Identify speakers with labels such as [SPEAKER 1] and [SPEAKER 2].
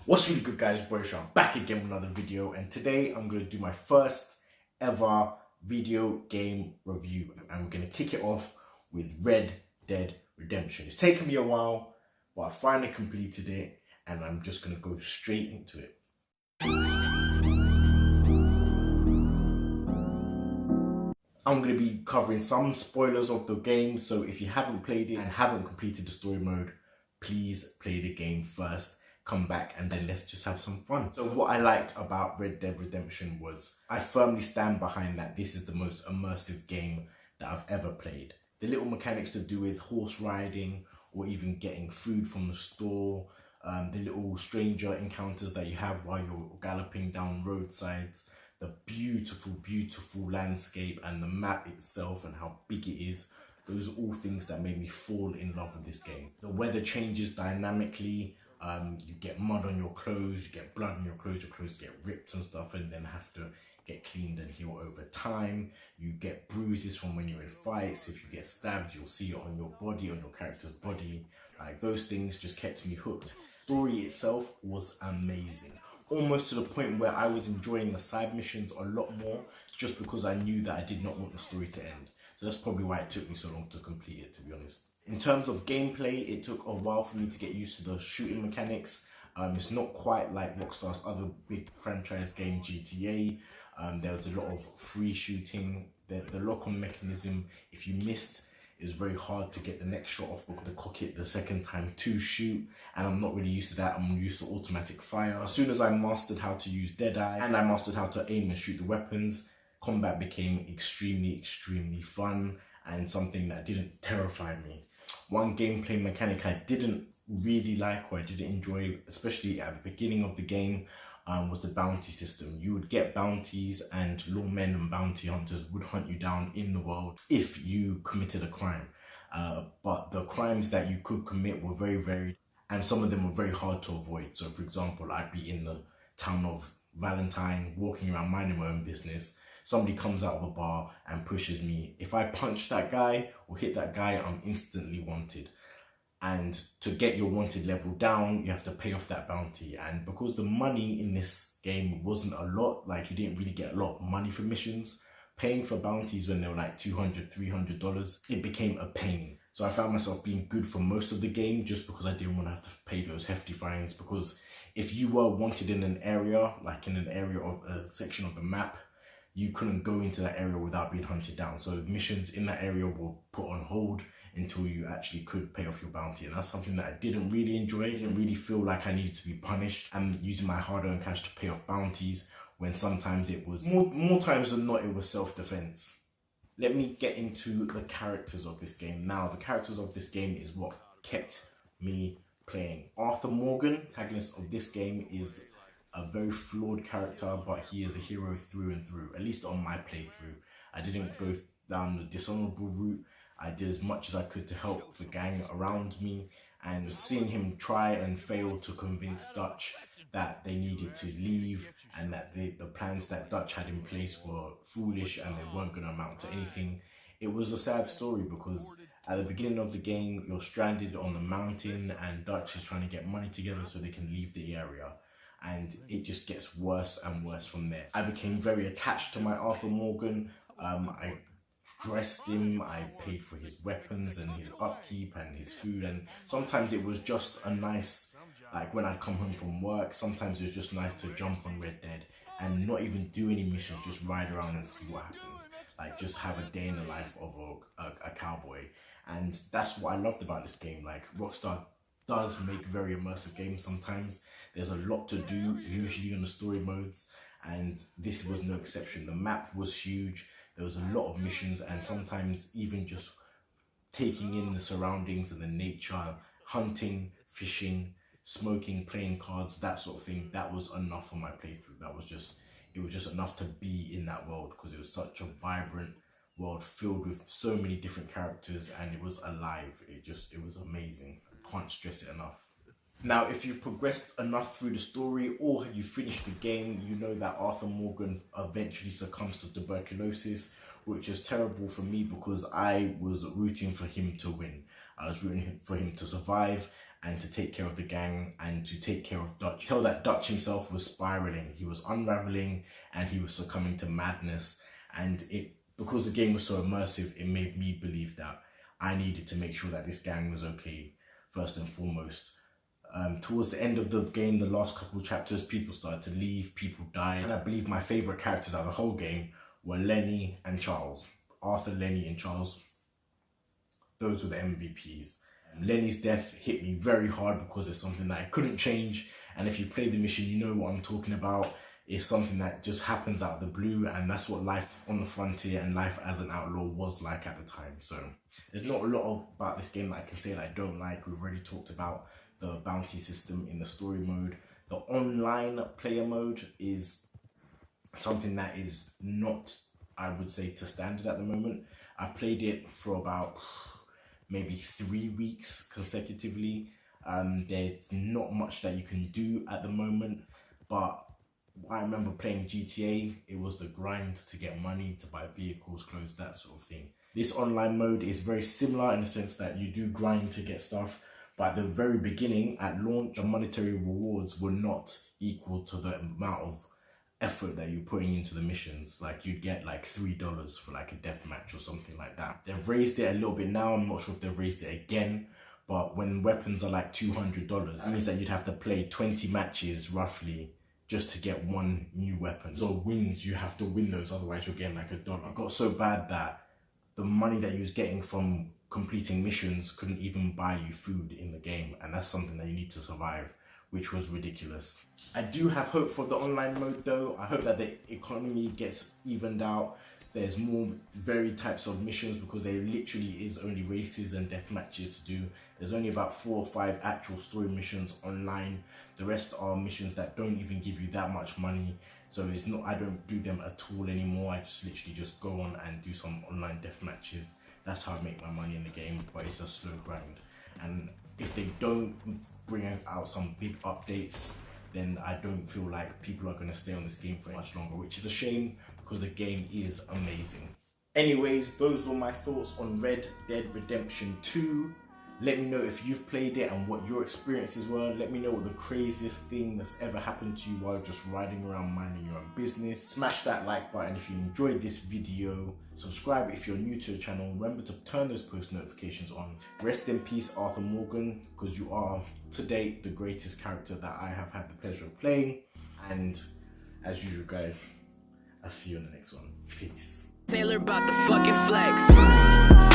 [SPEAKER 1] What's really good, guys? Boy, I'm back again with another video, and today I'm going to do my first ever video game review. I'm going to kick it off with Red Dead Redemption. It's taken me a while, but I finally completed it, and I'm just going to go straight into it. I'm going to be covering some spoilers of the game, so if you haven't played it and haven't completed the story mode, please play the game first. Come back and then let's just have some fun. So what I liked about Red Dead Redemption was I firmly stand behind that this is the most immersive game that I've ever played. The little mechanics to do with horse riding or even getting food from the store, the little stranger encounters that you have while you're galloping down roadsides, the beautiful landscape and the map itself and how big it is. Those are all things that made me fall in love with this game. The weather changes dynamically. You get mud on your clothes, you get blood on your clothes get ripped and stuff and then have to get cleaned and heal over time. You get bruises from when you're in fights. If you get stabbed, you'll see it on your body, on your character's body. Like, those things just kept me hooked. Story itself was amazing. Almost to the point where I was enjoying the side missions a lot more just because I knew that I did not want the story to end. So that's probably why it took me so long to complete it, to be honest. In terms of gameplay, it took a while for me to get used to the shooting mechanics. It's not quite like Rockstar's other big franchise game, GTA. There was a lot of free shooting. The lock-on mechanism, if you missed, it was very hard to get the next shot off because to cock it the second time to shoot. And I'm not really used to that. I'm used to automatic fire. As soon as I mastered how to use Deadeye and I mastered how to aim and shoot the weapons, combat became extremely fun and something that didn't terrify me. One gameplay mechanic I didn't really like or I didn't enjoy, especially at the beginning of the game, was the bounty system. You would get bounties and lawmen and bounty hunters would hunt you down in the world if you committed a crime. But the crimes that you could commit were very varied and some of them were very hard to avoid. So for example, I'd be in the town of Valentine walking around minding my own business. Somebody comes out of a bar and pushes me. If I punch that guy or hit that guy, I'm instantly wanted. And to get your wanted level down, you have to pay off that bounty. And because the money in this game wasn't a lot, like you didn't really get a lot of money for missions, paying for bounties when they were like $200, $300, it became a pain. So I found myself being good for most of the game just because I didn't want to have to pay those hefty fines. Because if you were wanted in an area, like in an area of a section of the map, you couldn't go into that area without being hunted down. So missions in that area were put on hold until you actually could pay off your bounty. And that's something that I didn't really enjoy. I didn't really feel like I needed to be punished and using my hard-earned cash to pay off bounties when sometimes it was, more times than not, it was self-defense. Let me get into the characters of this game. Now, the characters of this game is what kept me playing. Arthur Morgan, protagonist of this game, is a very flawed character, but he is a hero through and through, at least on my playthrough. I didn't go down the dishonorable route. I did as much as I could to help the gang around me, and seeing him try and fail to convince Dutch that they needed to leave and that the plans that Dutch had in place were foolish and they weren't going to amount to anything. It was a sad story because at the beginning of the game, you're stranded on the mountain and Dutch is trying to get money together so they can leave the area. And it just gets worse and worse from there. I became very attached to my Arthur Morgan. I dressed him, I paid for his weapons and his upkeep and his food. And sometimes it was just a nice, like when I'd come home from work, sometimes it was just nice to jump on Red Dead and not even do any missions, just ride around and see what happens. Like just have a day in the life of a cowboy. And that's what I loved about this game. Like Rockstar does make very immersive games sometimes. There's a lot to do, usually in the story modes, and this was no exception. The map was huge, there was a lot of missions, and sometimes even just taking in the surroundings and the nature, hunting, fishing, smoking, playing cards, that sort of thing, that was enough for my playthrough. It was just enough to be in that world because it was such a vibrant world filled with so many different characters and it was alive. It was amazing. Can't stress it enough. Now, if you've progressed enough through the story or you finished the game, you know that Arthur Morgan eventually succumbs to tuberculosis, which is terrible for me because I was rooting for him to win. I was rooting for him to survive and to take care of the gang and to take care of Dutch. Tell that Dutch himself was spiraling, he was unraveling, and he was succumbing to madness. And because the game was so immersive, it made me believe that I needed to make sure that this gang was okay first and foremost. Towards the end of the game, the last couple of chapters, people started to leave, people died, and I believe my favourite characters out of the whole game were Lenny and Charles. Arthur, Lenny and Charles, those were the MVPs. Lenny's death hit me very hard because it's something that I couldn't change, and if you play the mission, you know what I'm talking about. It's something that just happens out of the blue, and that's what life on the frontier and life as an outlaw was like at the time. So there's not a lot about this game that I can say that I don't like. We've already talked about the bounty system in the story mode. The online player mode is something that is not, I would say, to standard at the moment. I've played it for about maybe 3 weeks consecutively. There's not much that you can do at the moment, but I remember playing GTA, it was the grind to get money, to buy vehicles, clothes, that sort of thing. This online mode is very similar in the sense that you do grind to get stuff, but at the very beginning, at launch, the monetary rewards were not equal to the amount of effort that you're putting into the missions. Like you'd get like $3 for like a death match or something like that. They've raised it a little bit now, I'm not sure if they've raised it again, but when weapons are like $200, that means that you'd have to play 20 matches roughly just to get one new weapon. So wins, you have to win those, otherwise you're getting like $1. It got so bad that the money that you was getting from completing missions couldn't even buy you food in the game, and that's something that you need to survive, which was ridiculous. I do have hope for the online mode though. I hope that the economy gets evened out. There's more varied types of missions because there literally is only races and death matches to do. There's only about 4 or 5 actual story missions online. The rest are missions that don't even give you that much money. So it's not, I don't do them at all anymore. I just literally just go on and do some online death matches. That's how I make my money in the game, but it's a slow grind. And if they don't bring out some big updates, then I don't feel like people are going to stay on this game for much longer, which is a shame because the game is amazing. Anyways, those were my thoughts on Red Dead Redemption 2. Let me know if you've played it and what your experiences were. Let me know what the craziest thing that's ever happened to you while just riding around minding your own business. Smash that like button if you enjoyed this video. Subscribe if you're new to the channel. Remember to turn those post notifications on. Rest in peace, Arthur Morgan, because you are, to date, the greatest character that I have had the pleasure of playing. And as usual, guys, I'll see you in the next one. Peace.
[SPEAKER 2] Taylor about the fucking flex.